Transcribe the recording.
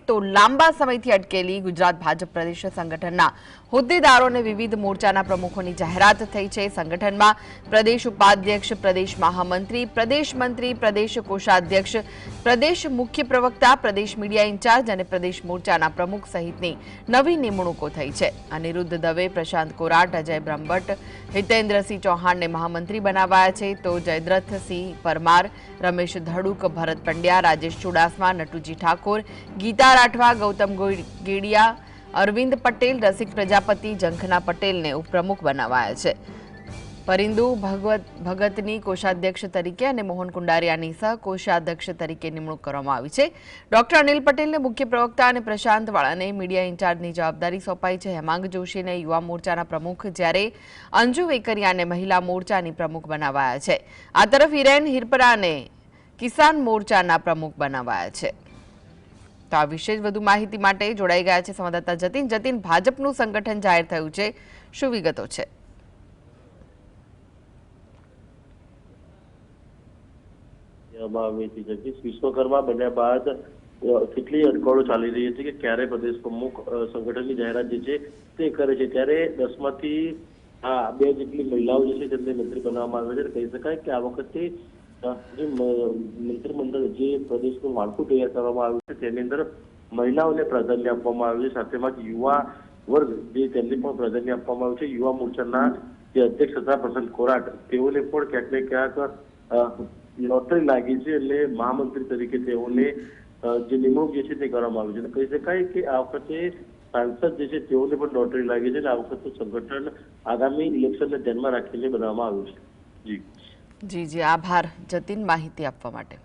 તો લાંબા સમયથી અટકેલી ગુજરાત ભાજપ પ્રદેશ સંગઠનના હોદ્દેદારોને વિવિધ મોરચાના પ્રમુખોની જાહેરાત થઈ છે। સંગઠનમાં પ્રદેશ ઉપાધ્યક્ષ, પ્રદેશ મહામંત્રી, પ્રદેશ મંત્રી, પ્રદેશ કોષાધ્યક્ષ, પ્રદેશ મુખ્ય પ્રવક્તા, પ્રદેશ મીડિયા ઇન્ચાર્જ અને પ્રદેશ મોરચાના પ્રમુખ સહિતની નવી નિમણૂકો થઈ છે। અનિરુદ્ધ દવે, પ્રશાંત કોરાટ, અજય બ્રહ્મભટ્ટ, હિતેન્દ્રસિંહ ચૌહાણને મહામંત્રી બનાવાયા છે, તો જયદ્રથસિંહ પરમાર, રમેશ ધડુક, ભરત પંડ્યા, રાજેશ ચુડાસમા, નટુજી ઠાકોર, गीता राठवा, गौतम गेडिया, अरविंद पटेल, रसिक प्रजापति, जंखना पटेल ने उपप्रमुख बनावाया है। परिंदु भगतनी कोषाध्यक्ष तरीके और मोहन कुंडारियानी सह कोषाध्यक्ष तरीके निमणूक करवामां आवी छे। डॉक्टर अनिल पटेल ने मुख्य प्रवक्ता और प्रशांत वाला ने मीडिया इंचार्जनी जवाबदारी सौंपाई है। हेमांग जोशी ने युवा मोर्चाना प्रमुख, ज्यारे अंजू वेकरिया ने महिला मोर्चानी प्रमुख बनावाया है। आ तरफ हिरेन हिरपरा ने किसान मोर्चाना प्रमुख बनावाया है। तो आ विशेष વધુ માહિતી માટે જોડાઈ ગયા છે સંવાદદાતા જતીન। જતીન, ભાજપનું સંગઠન જાહેર થયું છે, શું વિગતો છે? વિશ્વકર્મા બન્યા બાદ કેટલી અટકળો ચાલી રહી છે કે ક્યારે પ્રદેશ પ્રમુખ સંગઠનની જાહેરાત જે છે તે કરે છે, ત્યારે 10માંથી આ 2 જેટલી મહિલાઓ જે છે તેમને મંત્રી બનાવવામાં આવે છે। કહી શકાય કે આ વખતે જે મંત્રીમંડળ જે પ્રદેશનું માળખું તૈયાર કરવામાં આવ્યું છે તેની અંદર મહિલાઓને પ્રાધાન્ય આપવામાં આવ્યું છે, સાથેમાં યુવા વર્ગ જે તેમને પણ પ્રાધાન્ય આપવામાં આવ્યું છે। યુવા મોરચાના જે અધ્યક્ષ હતા પ્રશાંત કોરાટ, તેઓને પણ ક્યાંક ને ક્યાંક લોટરી લાગી છે, એટલે મહામંત્રી તરીકે તેઓને જે નિમણૂક જે છે તે કરવામાં આવી છે। કહી શકાય કે આ વખતે સાંસદ જે છે તેઓને પણ લોટરી લાગી છે અને આ વખતે સંગઠન આગામી ઇલેક્શનને ધ્યાનમાં રાખીને બનાવવામાં આવ્યું છે। જી જી, આભાર જતીન માહિતી આપવા માટે।